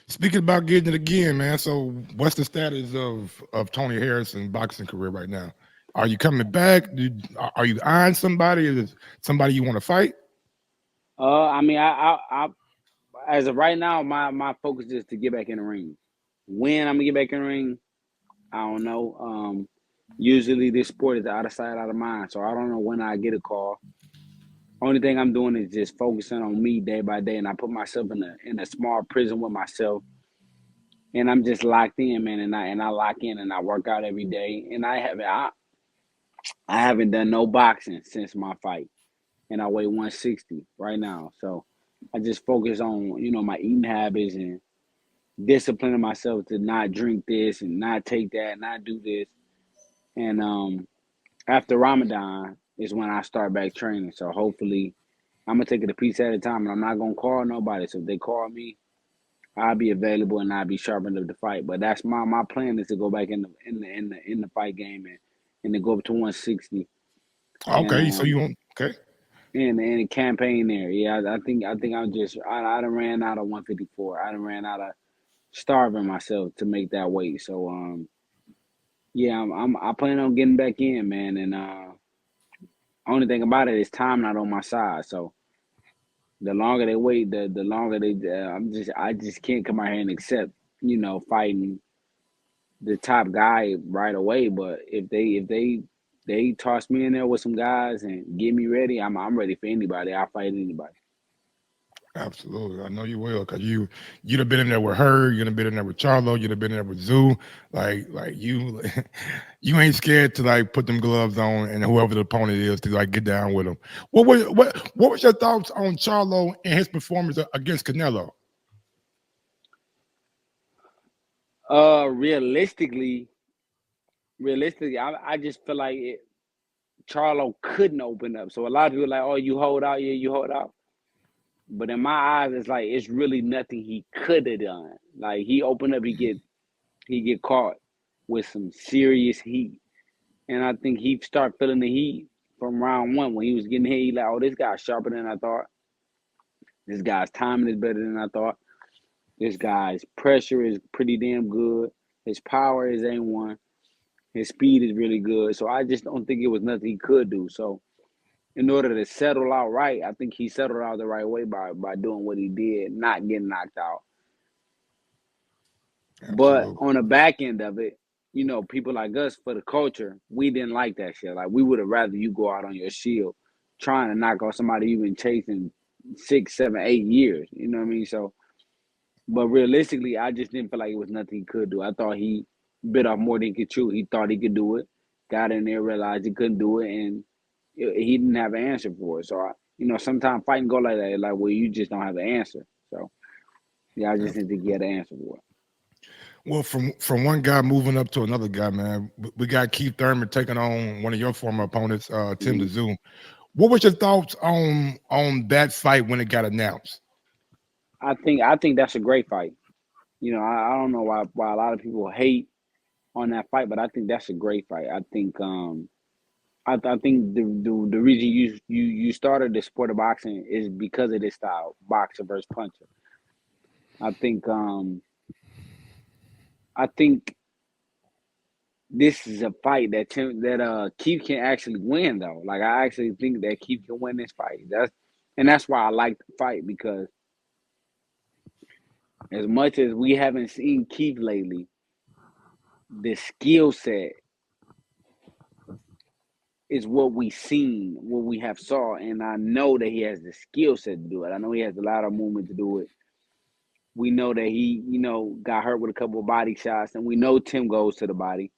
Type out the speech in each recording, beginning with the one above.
Speaking about getting it again, man. So, what's the status of Tony Harrison's boxing career right now? Are you coming back? Are you eyeing somebody? Is it somebody you want to fight? I mean, I as of right now, my focus is to get back in the ring. When I'm gonna get back in the ring, I don't know. Usually this sport is out of sight, out of mind, so I don't know when I get a call. Only thing I'm doing is just focusing on me day by day, and I put myself in a small prison with myself, and I'm just locked in, man. And I lock in and I work out every day, and I haven't done no boxing since my fight, and I weigh 160 right now. So I just focus on my eating habits and disciplining myself to not drink this and not take that, not do this. And after Ramadan is when I start back training. So hopefully I'm gonna take it a piece at a time, and I'm not gonna call nobody. So if they call me, I'll be available and I'll be sharp enough to fight. But that's my plan is to go back in the fight game and to go up to 160 and Okay, so you want okay. in the campaign there. Yeah, I think I done ran out of 154. I done ran out of starving myself to make that weight. So yeah, I plan on getting back in, man. And only thing about it is time not on my side. So the longer they wait, the longer they. I just can't come out here and accept fighting the top guy right away. But if they toss me in there with some guys and get me ready, I'm ready for anybody. I'll fight anybody. Absolutely, I know you will, cause you'd have been in there with her, you'd have been in there with Charlo, you'd have been in there with Zoo, like you, you ain't scared to like put them gloves on and whoever the opponent is to like get down with them. What was your thoughts on Charlo and his performance against Canelo? Uh, realistically, realistically, I just feel like Charlo couldn't open up. So a lot of people are like, oh, you hold out, yeah, you hold out. But in my eyes, it's like it's really nothing he could have done. Like he opened up, he get caught with some serious heat, and I think he start feeling the heat from round one when he was getting hit. He like, oh, this guy's sharper than I thought. This guy's timing is better than I thought. This guy's pressure is pretty damn good. His power is A1. His speed is really good. So I just don't think it was nothing he could do. So in order to settle out right, I think he settled out the right way by doing what he did, not getting knocked out. But Absolutely, on the back end of it, people like us for the culture, we didn't like that shit. Like we would have rather you go out on your shield trying to knock off somebody you've been chasing 6, 7, 8 years. You know what I mean? So, but realistically, I just didn't feel like it was nothing he could do. I thought he bit off more than he could chew. He thought he could do it, got in there, realized he couldn't do it, and he didn't have an answer for it. So, sometimes fighting go like that, like, well, you just don't have an answer. So, yeah, I just didn't think he had an answer for it. well, from one guy moving up to another guy, man. We got Keith Thurman taking on one of your former opponents, Tim Mhm. Tszyu. What was your thoughts on that fight when it got announced? I think that's a great fight. I don't know why a lot of people hate on that fight, but I think that's a great fight. I think the reason you started the sport of boxing is because of this style, boxer versus puncher. I think um I think this is a fight that Keith can actually win though. Like I actually think that Keith can win this fight. That's why I like the fight because as much as we haven't seen Keith lately, the skill set is what we seen, what we have saw, and I know that he has the skill set to do it. I know he has a lot of movement to do it. We know that he, got hurt with a couple of body shots, and we know Tim goes to the body,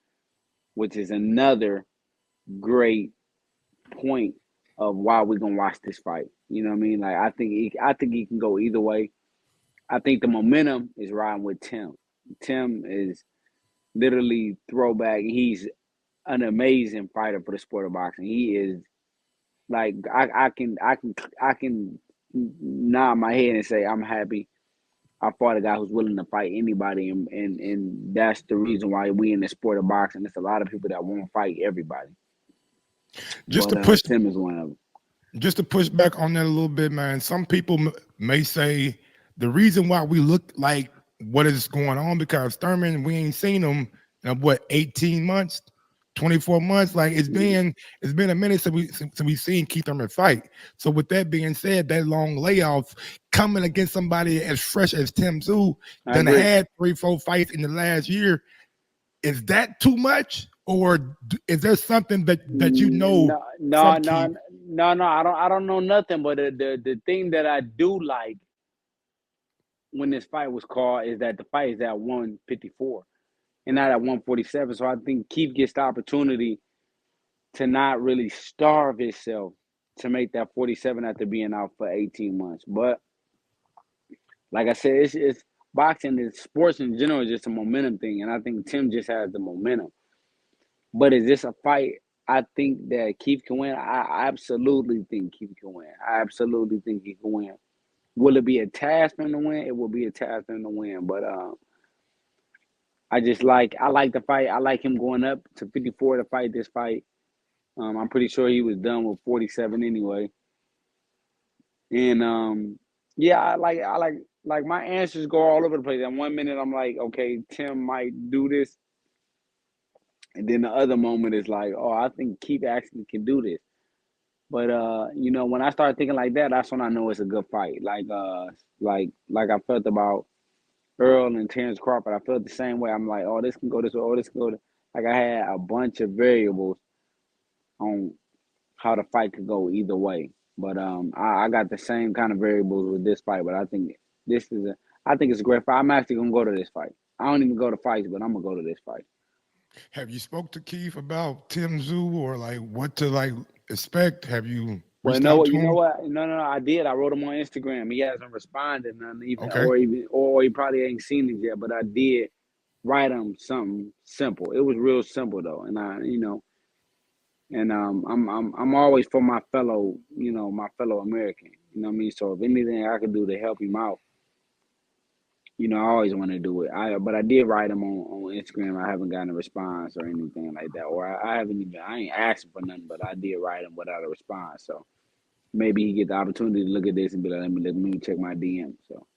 which is another great point of why we're gonna watch this fight. You know what I mean? Like I think he can go either way. I think the momentum is riding with Tim. Tim is literally throwback. He's an amazing fighter for the sport of boxing. He is like I can nod my head and say I'm happy I fought a guy who's willing to fight anybody, and that's the reason why we in the sport of boxing. There's a lot of people that won't fight everybody, Just but to push Tim is one of them. just to push back on that a little bit, man. Some people may say the reason why we look like what is going on because Thurman, we ain't seen him in what 18 months, 24 months. Like it's been a minute since we seen Keith Thurman fight. So with that being said, that long layoff coming against somebody as fresh as Tim Tszyu, I done agree. had 3, 4 fights in the last year. Is that too much, or is there something that you know No, no, from no, Keith? no, no. I don't know nothing. But the thing that I do like when this fight was called is that the fight is at 154 and not at 147. So I think Keith gets the opportunity to not really starve himself to make that 47 after being out for 18 months. But like I said, it's boxing is sports in general is just a momentum thing, and I think Tim just has the momentum. But is this a fight? I think that Keith can win. I absolutely think Keith can win. I absolutely think he can win. Will it be a task for him to win? It will be a task for him to win. But I like the fight. I like him going up to 54 to fight this fight. I'm pretty sure he was done with 47 anyway. And yeah, I like my answers go all over the place. And 1 minute I'm like, okay, Tim might do this, and then the other moment is like, oh, I think Keith actually can do this. But when I start thinking like that, that's when I know it's a good fight. Like I felt about Earl and Terrence Crawford. I felt the same way. I'm like, oh, this can go this way. Oh, this can go. Like I had a bunch of variables on how the fight could go either way. But I got the same kind of variables with this fight. But I think this is a. I think it's a great fight. I'm actually gonna go to this fight. I don't even go to fights, but I'm gonna go to this fight. Have you spoke to Keith about Tim Zoo or like what to like expect? Have you Well, reached out to you know him? what? No. I did. I wrote him on Instagram. He hasn't responded, none even, Okay. or he probably ain't seen it yet. But I did write him something simple. It was real simple though, and I'm always for my fellow, my fellow American. You know what I mean? So if anything I could do to help him out, I always want to do it. But I did write him on Instagram. I haven't gotten a response or anything like that, or I haven't even. I ain't asking for nothing, but I did write him without a response. So maybe he get the opportunity to look at this and be like, let me check my DM. So